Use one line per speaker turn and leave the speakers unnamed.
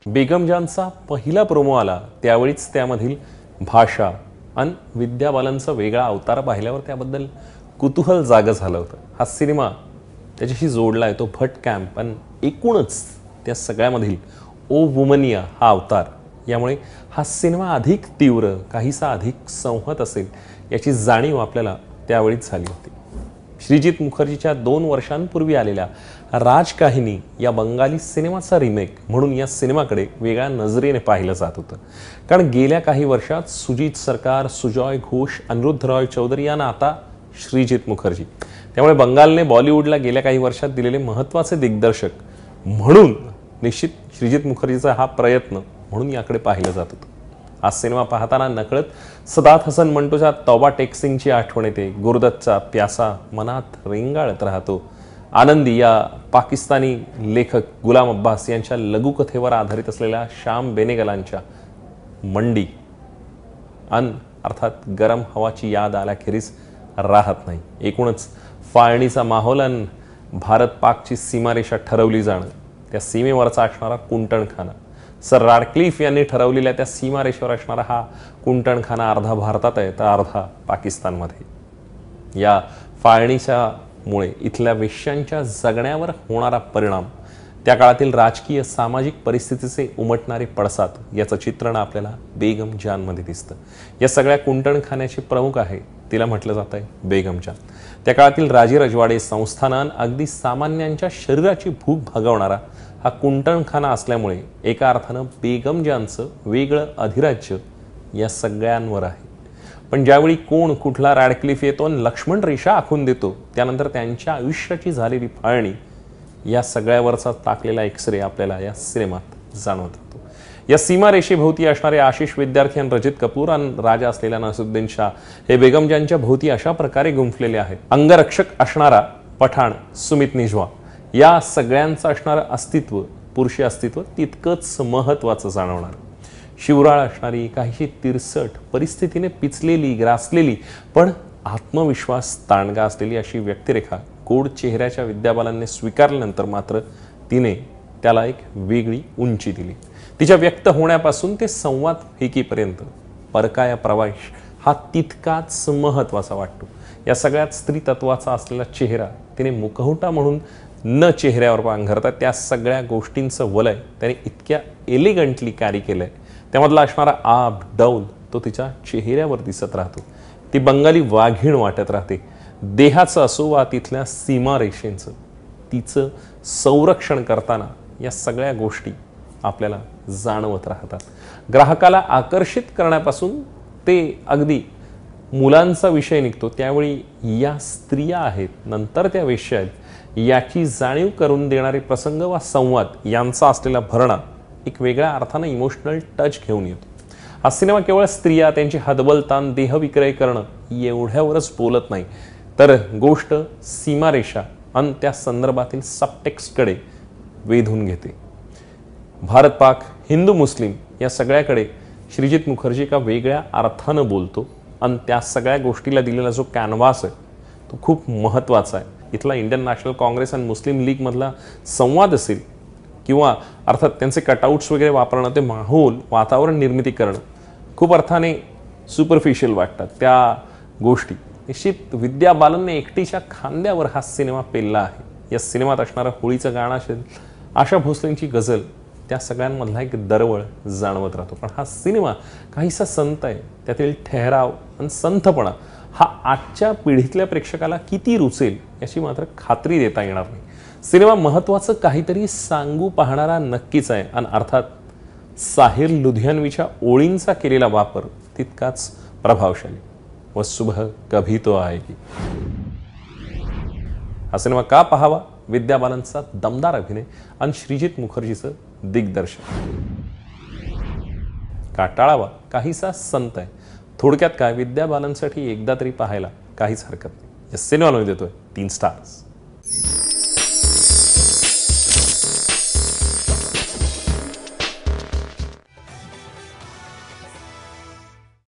बेगम जानचा पहिला प्रोमो आला त्यावेळीच त्यामधील भाषा आणि विद्या बालनचा वेगळा अवतार पाहिल्यावर त्याबद्दल कुतूहल जागं झालं होतं। हा सिनेमा त्याच्याशी जोडला आहे तो भट कॅम्प, पण एकूणच त्या सगळ्यामधील ओ वुमनिया हा अवतार, यामुळे हा सिनेमा अधिक तीव्र, काहीसा अधिक संहत असेल याची जाणीव आपल्याला त्यावेळीच झाली होती। श्रीजित मुखर्जीच्या 2 वर्षांपूर्वी आलेल्या राजकाहिनी या बंगाली सिनेमाचा रिमेक म्हणून या सिनेमाकडे वेगळ्या नजरेने पाहिलं जात होतं, कारण गेल्या काही वर्षात सुजीत सरकार, सुजॉय घोष, अनिरुद्ध रॉय चौधरी यांना आता श्रीजित मुखर्जी, त्यामुळे बंगालने बॉलिवूडला गेल्या काही वर्षात दिलेले महत्त्वाचे दिग्दर्शक म्हणून निश्चित श्रीजित मुखर्जीचा हा प्रयत्न म्हणून याकडे पाहिलं जात होतं। हा सिनेमा पाहताना नकळत सदात हसन मंटोच्या तौबा टेक सिंगची आठवण येते, गुरुदत्तचा प्यासा मनात रेंगाळत राहतो, आनंदी या पाकिस्तानी लेखक गुलाम अब्बास यांच्या लघुकथेवर आधारित असलेल्या श्याम बेनेगलांच्या मंडी अन अर्थात गरम हवाची याद आल्याखेरीज राहत नाही। एकूणच फाळणीचा माहोल आणि भारत पाकची सीमारेषा ठरवली जाणं, त्या सीमेवरचा असणारा कुंटणखाना, सर रॅडक्लिफ यांनी ठरवलेल्या त्या सीमारेषेवर असणारा हा कुंटणखाना अर्धा भारतात आहे तर अर्धा पाकिस्तानमध्ये। या फाळणीच्यामुळे इथल्या वेश्यांच्या जगण्यावर होणारा परिणाम, त्या काळातील राजकीय सामाजिक परिस्थितीचे उमटणारे पडसाद याचं चित्रण आपल्याला बेगम जानमध्ये दिसतं। या सगळ्या कुंटणखान्याची प्रमुख आहे, तिला म्हटलं जात आहे बेगम जान। त्या काळातील राजे रजवाडे संस्थानान अगदी सामान्यांच्या शरीराची भूक भागवणारा हा कुंटणखाना असल्यामुळे एका अर्थानं बेगम जानचं वेगळं अधिराज्य या सगळ्यांवर आहे। पण ज्यावेळी कोण कुठला रॅडक्लिफ येतो आणि लक्ष्मण रेषा आखून देतो, त्यानंतर त्यांच्या आयुष्याची झालेली फाळणी या सगळ्यावरचा टाकलेला एक्सरे आपल्याला या सिनेमात जाणवत होतो। या सीमारेषेभोवती असणारे आशिष विद्यार्थी आणि रजित कपूर आणि राजा असलेला नसरुद्दीन शाह हे बेगम जानच्या भोवती अशा प्रकारे गुंफलेले आहेत। अंगरक्षक असणारा पठाण सुमित निजवा या सगळ्यांचं असणारं अस्तित्व, पुरुषी अस्तित्व तितकंच महत्त्वाचं जाणवणार। शिवराळ असणारी, काहीशी तिरसट, परिस्थितीने पिचलेली, ग्रासलेली पण आत्मविश्वास ताणगा असलेली अशी व्यक्तिरेखा गोड चेहऱ्याच्या विद्या बालनने स्वीकारल्यानंतर मात्र तिने त्याला एक वेगळी उंची दिली। तिच्या व्यक्त होण्यापासून ते संवाद फेकीपर्यंत परकाया प्रवेश हा तितकाच महत्त्वाचा वाटतो। या सगळ्यात स्त्रीतत्वाचा असलेला चेहरा तिने मुखवटा म्हणून न चेहऱ्यावर पांघरता त्या सगळ्या गोष्टींचं वलय त्याने इतक्या एलिगंटली कॅरी केलंय, त्यामधला असणारा आब डौल तो तिच्या चेहऱ्यावर दिसत राहतो। ती बंगाली वाघीण वाटत राहते, देहाचं असो वा तिथल्या सीमारेषेंचं, तिचं संरक्षण करताना या सगळ्या गोष्टी आपल्याला जाणवत राहतात। ग्राहकाला आकर्षित करण्यापासून ते अगदी मुलांचा विषय निघतो, त्यावेळी या स्त्रिया आहेत, नंतर त्या वेश्या आहेत, याची जाणीव करून देणारे प्रसंग वा संवाद यांचा असलेला भरणा एक वेगळ्या अर्थानं इमोशनल टच घेऊन येतो। हा सिनेमा केवळ स्त्रिया, त्यांची हतबलतान, देहविक्रय करणं एवढ्यावरच बोलत नाही, तर गोष्ट सीमारेषा आणि त्या संदर्भातील सबटेक्स्टकडे वेधून घेते। भारत पाक, हिंदू मुस्लिम या सगळ्याकडे श्रीजित मुखर्जी एका वेगळ्या अर्थानं बोलतो आणि त्या सगळ्या गोष्टीला दिलेला जो कॅनव्हास आहे तो खूप महत्त्वाचा आहे। इथला इंडियन नॅशनल काँग्रेस आणि मुस्लिम लीग मधला संवाद असेल किंवा अर्थात त्यांचे कटआउट्स वगैरे वापरणं, ते माहोल, वातावरण निर्मिती करणं खूप अर्थाने सुपरफिशियल वाटतात। त्या गोष्टी निश्चित विद्या बालनने एकटीच्या खांद्यावर हा सिनेमा पेलला आहे। या सिनेमात असणारं होळीचं गाणं असेल, आशा भोसलेंची गझल, त्या सगळ्यांमधला एक दरवळ जाणवत राहतो। पण हा सिनेमा काहीसा संत आहे, त्यातील ठहराव आणि संथपणा हा आजच्या पिढीतल्या प्रेक्षकाला किती रुचेल याची मात्र खात्री देता येणार नाही। सिनेमा महत्त्वाचं काहीतरी सांगू पाहणारा नक्कीच आहे आणि अर्थात साहिर लुधियानवीच्या ओळींचा केलेला वापर तितकाच प्रभावशाली। व सुबह कभी तो आएगी। हा सिनेमा का पाहावा? विद्या बालनचा दमदार अभिनय आणि श्रीजित मुखर्जीचं दिग्दर्शन का टाळावा? काहीसा संत आहे। थोडक्यात काय, विद्या बालनसाठी एकदा तरी पाहायला काहीच हरकत नाही। या सिनेमाला मी देतोय 3 स्टार्स।